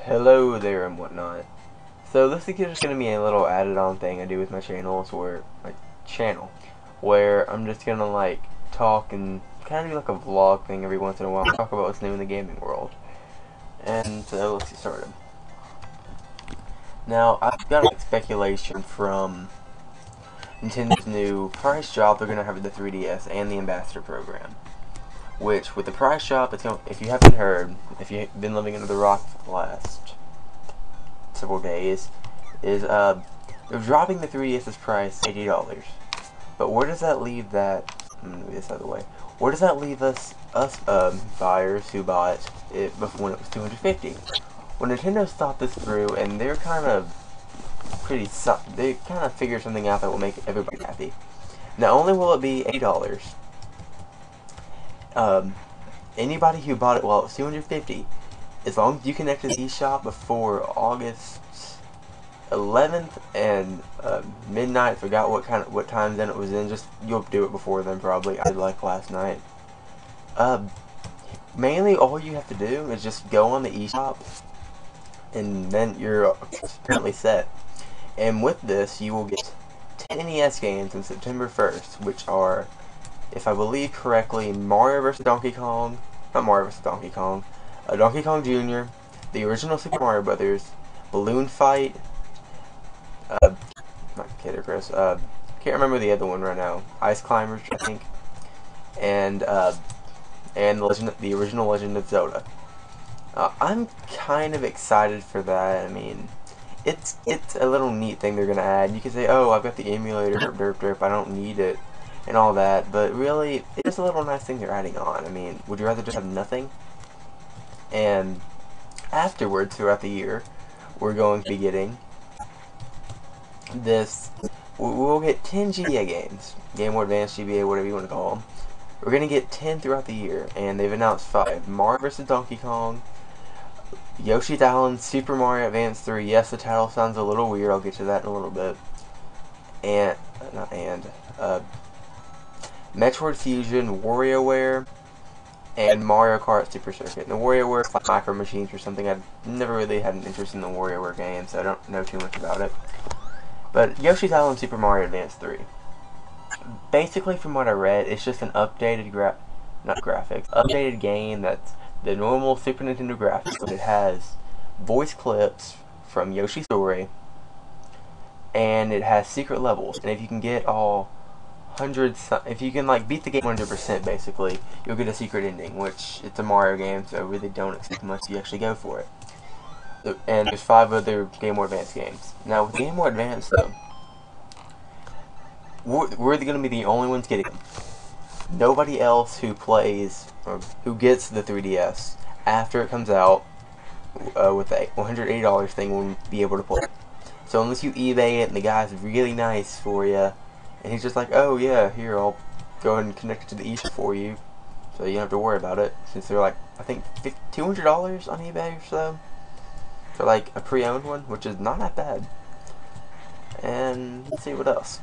Hello there and whatnot. So this is just gonna be a little added on thing I do with my channels where I'm just gonna like talk and kind of do like a vlog thing every once in a while, talk about what's new in the gaming world. And so let's get started. Now I've got like speculation from Nintendo's new price drop they're gonna have with the 3DS and the Ambassador program. Which, with the price drop, it's gonna, if you haven't heard, if you've been living under the rock for the last several days, is they're dropping the 3DS's price to $80. But where does that leave that? I'm gonna move this out of the way. Where does that leave us buyers who bought it before when it was $250? Well, Nintendo's thought this through, and they're kind of they kind of figured something out that will make everybody happy. Not only will it be $80. Anybody who bought it while it was $250, as long as you connect to the eShop before August 11th and midnight, forgot what time then it was in, just you'll do it before then probably. I did like last night. Mainly all you have to do is just go on the eShop and then you're currently set. And with this you will get 10 NES games on September 1st, which are, if I believe correctly, Mario vs. Donkey Kong, not Mario vs. Donkey Kong, Donkey Kong Jr., the original Super Mario Brothers, Balloon Fight, not Kid Icarus, can't remember the other one right now, Ice Climbers, I think, and the original Legend of Zelda. I'm kind of excited for that. I mean, it's a little neat thing they're gonna add. You can say, oh, I've got the emulator, derp, I don't need it, and all that, but really, it's a little nice thing they're adding on. I mean, would you rather just have nothing? And afterwards, throughout the year, we're going to be getting this. We'll get 10 GBA games, Game Boy Advance, GBA, whatever you want to call them. We're gonna get 10 throughout the year, and they've announced 5: Mario vs. Donkey Kong, Yoshi's Island, Super Mario Advance 3. Yes, the title sounds a little weird. I'll get to that in a little bit. Metroid Fusion, WarioWare, and Mario Kart Super Circuit. And the WarioWare is like Micro Machines or something. I've never really had an interest in the WarioWare game, so I don't know too much about it. But Yoshi's Island, Super Mario Advance 3. Basically, from what I read, it's just an updated updated game that's the normal Super Nintendo graphics, but it has voice clips from Yoshi's story, and it has secret levels. And if you can get all if you can like beat the game 100%, basically, you'll get a secret ending, which it's a Mario game, so really don't expect much if you actually go for it. And there's 5 other Game Boy Advance games. Now with Game Boy Advance though, we're going to be the only ones getting them. Nobody else who plays or who gets the 3DS after it comes out with a $180 thing will be able to play it. So unless you eBay it and the guy's really nice for you, and he's just like, oh yeah, here, I'll go ahead and connect it to the eShop for you, so you don't have to worry about it, since they're like, I think $200 on eBay or so for like a pre-owned one, which is not that bad. And let's see what else.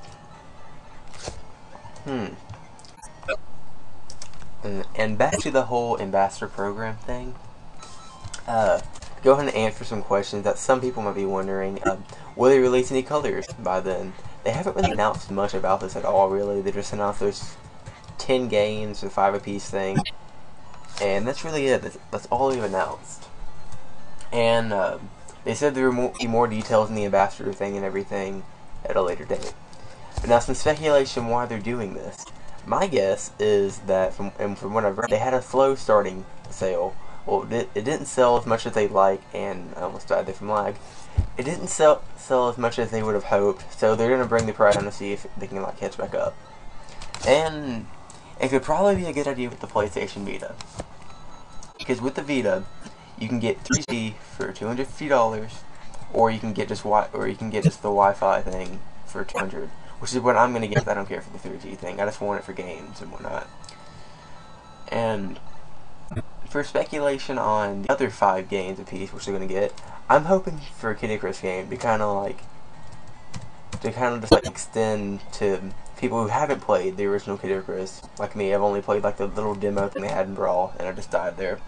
And back to the whole Ambassador program thing. Go ahead and answer some questions that some people might be wondering. Will they release any colors by then? They haven't really announced much about this at all, really. They just announced there's 10 games, a 5 apiece thing, and that's really it. That's all they've announced. And they said there will be more details in the Ambassador thing and everything at a later date. But now some speculation why they're doing this. My guess is that, from what I've read, they had a slow starting sale. Well, it didn't sell as much as they'd like, and I almost died there from lag. It didn't sell as much as they would have hoped, so they're going to bring the price down to see if they can like catch back up. And it could probably be a good idea with the PlayStation Vita, because with the Vita, you can get 3G for $250, or you can get just the Wi-Fi thing for $200, which is what I'm going to get. I don't care for the 3G thing. I just want it for games and whatnot. And for speculation on the other 5 games apiece, which they're going to get, I'm hoping for a Kid Icarus game to kind of just like extend to people who haven't played the original Kid Icarus. Like me, I've only played like the little demo thing they had in Brawl, and I just died there.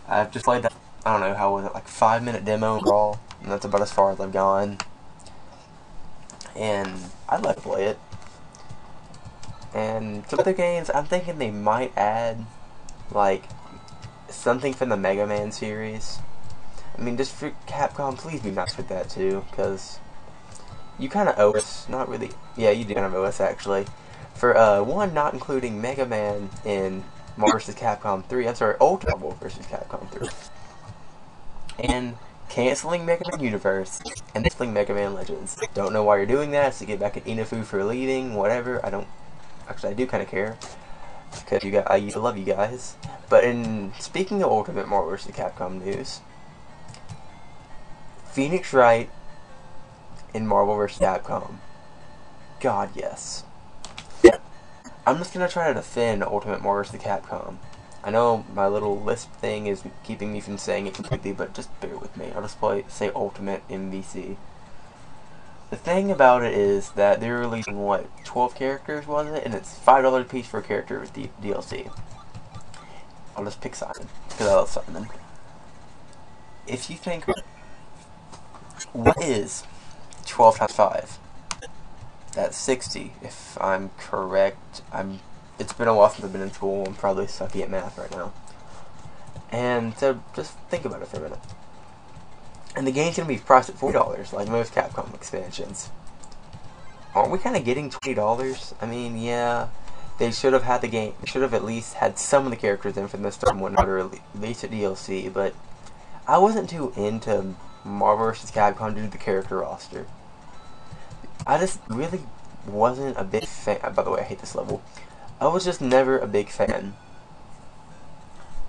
I've just played that I don't know, how was it, like 5-minute demo overall, and that's about as far as I've gone. And I'd like to play it. And some other games, I'm thinking they might add, like, something from the Mega Man series. I mean, just for Capcom, please be nice with that too, because you kind of owe us, not really, yeah, you do kind of owe us actually, for one, not including Mega Man in Marvel vs. Capcom 3, I'm sorry, Ultimate Marvel vs. Capcom 3, and canceling Mega Man Universe, and canceling Mega Man Legends. Don't know why you're doing that, it's to get back at Inafu for leaving, whatever, I do kind of care, because I used to love you guys. But speaking of Ultimate Marvel vs. Capcom news, Phoenix Wright in Marvel vs. Capcom. God, yes. Yeah. I'm just gonna try to defend Ultimate Marvel vs. Capcom. I know my little lisp thing is keeping me from saying it completely, but just bear with me. I'll just say Ultimate MVC. The thing about it is that they're releasing, what, 12 characters, was it? And it's $5 a piece for a character with DLC. I'll just pick Simon, because I love Simon. If you think, what is 12 times 5? That's 60, if I'm correct. It's been a while since I've been in school. I'm probably sucky at math right now. And so, just think about it for a minute. And the game's going to be priced at $40, like most Capcom expansions. Aren't we kind of getting $20? I mean, yeah, they should have had the game. They should have at least had some of the characters in from the start and whatnot, or at least a DLC. But I wasn't too into Marvel vs. Capcom due to the character roster. I just really wasn't a big fan. By the way, I hate this level. I was just never a big fan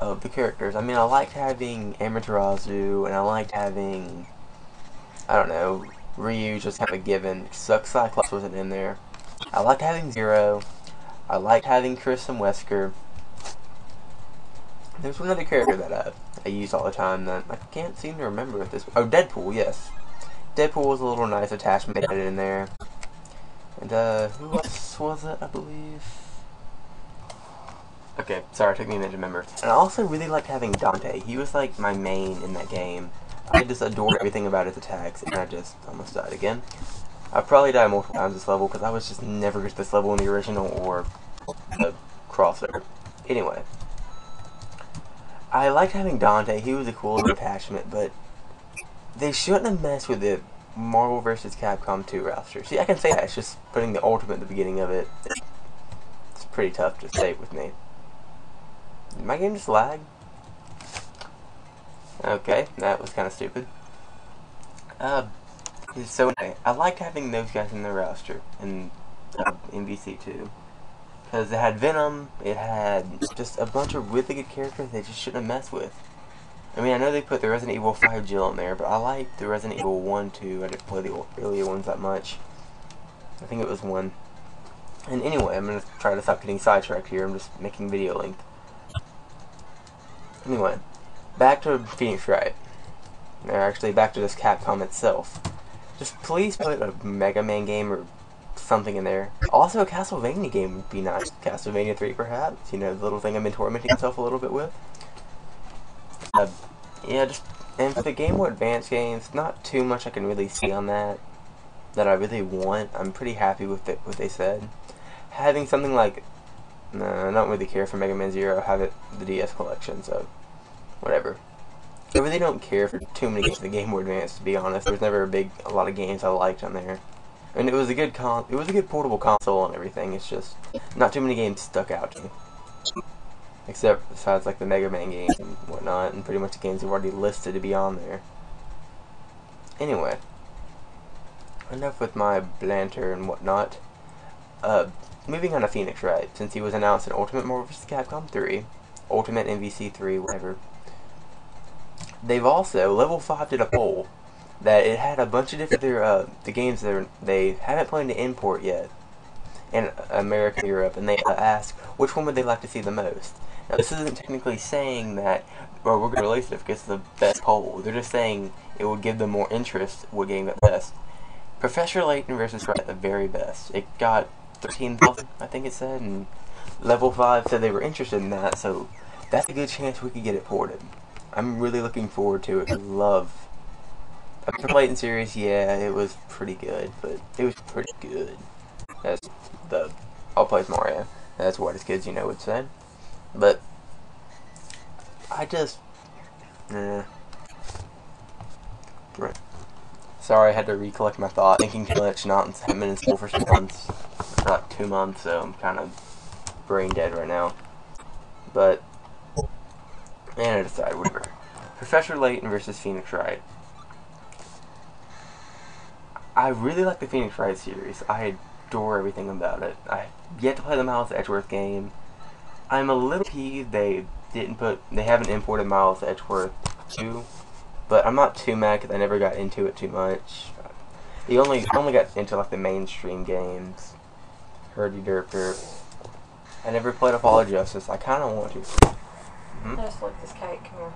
of the characters. I mean, I liked having Amaterasu, and I liked having, I don't know, Ryu just kind of a given. Sucks Cyclops wasn't in there. I liked having Zero. I liked having Chris and Wesker. There's one other character that I used all the time that I can't seem to remember at this. Oh, Deadpool, yes. Deadpool was a little nice attachment added in there. And who else was it, I believe? Okay, sorry, it took me a minute to remember. And I also really liked having Dante. He was like my main in that game. I just adored everything about his attacks, and I just almost died again. I probably died multiple times this level because I was just never at this level in the original or the crossover. Anyway, I liked having Dante. He was a cool little attachment, but they shouldn't have messed with the Marvel vs. Capcom 2 roster. See, I can say that. It's just putting the Ultimate at the beginning of it. It's pretty tough to say with me. Did my game just lag? Okay, that was kind of stupid. So anyway, I liked having those guys in the roster in MVC 2. Because it had Venom, it had just a bunch of really good characters they just shouldn't have messed with. I mean, I know they put the Resident Evil 5 Jill in there, but I liked the Resident Evil 1, 2. I didn't play the earlier ones that much. I think it was 1. And anyway, I'm going to try to stop getting sidetracked here. I'm just making video length. Anyway, back to Phoenix Wright. Or actually, back to just Capcom itself. Just please put a Mega Man game or something in there. Also, a Castlevania game would be nice. Castlevania 3, perhaps. You know, the little thing I've been tormenting myself a little bit with. Yeah, just, and for the Game Boy Advance games, not too much I can really see on that I really want. I'm pretty happy with it, what they said. Having something like, no, I don't really care for Mega Man Zero. I have it, the DS collection, so whatever. I really don't care for too many games in the Game Boy Advance, to be honest. There's never a lot of games I liked on there. And it was a good portable console and everything. It's just not too many games stuck out to me. Except besides like the Mega Man games and whatnot, and pretty much the games I've already listed to be on there. Anyway, enough with my banter and whatnot. Moving on to Phoenix Wright, since he was announced in Ultimate Marvel vs. Capcom 3, Ultimate MVC 3, whatever. They've also, Level 5 did a poll that it had a bunch of different the games that they haven't planned to import yet in America and Europe, and they asked which one would they like to see the most. Now, this isn't technically saying that, well, we're going to release it because it's the best poll. They're just saying it would give them more interest what game got best. Professor Layton vs. Wright, the very best. It got 13,000, I think it said, and Level 5 said they were interested in that, so that's a good chance we could get it ported. I'm really looking forward to it. I love. I've never played in series. Yeah, it was pretty good, but it was pretty good. That's the. I'll play as Mario. That's what as kids would say. But I just. Right. Sorry, I had to recollect my thought. Thinking too much, not been in school for 6 months, for like 2 months, so I'm kind of brain dead right now. But, and I decided, whatever. Professor Layton versus Phoenix Wright. I really like the Phoenix Wright series. I adore everything about it. I've yet to play the Miles Edgeworth game. I'm a little peeved they haven't imported Miles Edgeworth 2. But I'm not too mad because I never got into it too much. I only got into like the mainstream games. Herdy Derp Derp. I never played a Fall of Justice. I kind of want to. I just like this cake. Come here.